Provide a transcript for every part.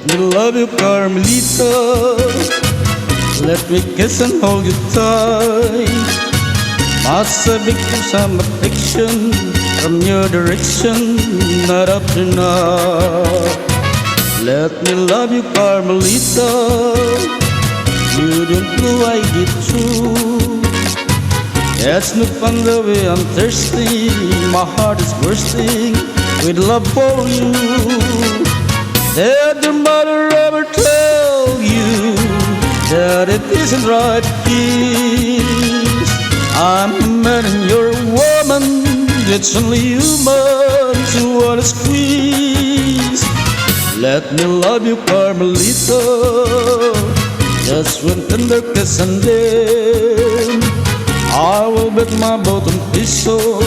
me love you, Carmelita. Let me kiss and hold you tight. Must have become some affection from your direction, not up to now. Let me love you, Carmelita. You don't know I get through. It's no fun the way I'm thirsty. My heart is bursting with love for you. Did your mother ever tell you that it isn't right to kiss? I'm a man and you're a woman. It's only humans who wanna squeeze. Let me love you, Carmelita. Just one tender kiss and then I will bet my bottom piece for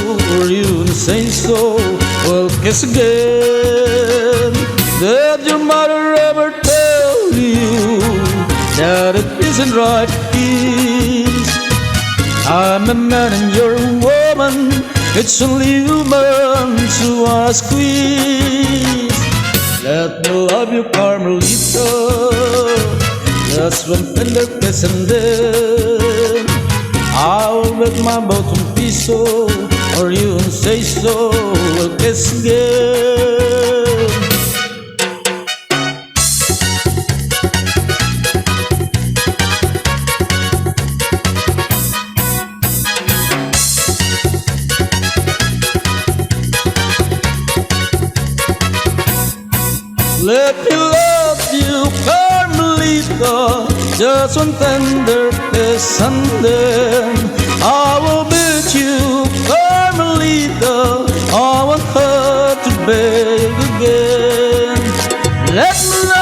you and say so. We'll kiss again. Did your mother ever tell you that it isn't right to kiss? I'm a man and you're a woman. It's only humans who wanna squeeze. Let me love you, Carmelita. Just one tender kiss and then I'll bet my bottom piece for you and say so. We'll kiss again. Let me love you, Carmelita. Just one tender kiss and then I will beat you, Carmelita. I want her to beg again. Let me love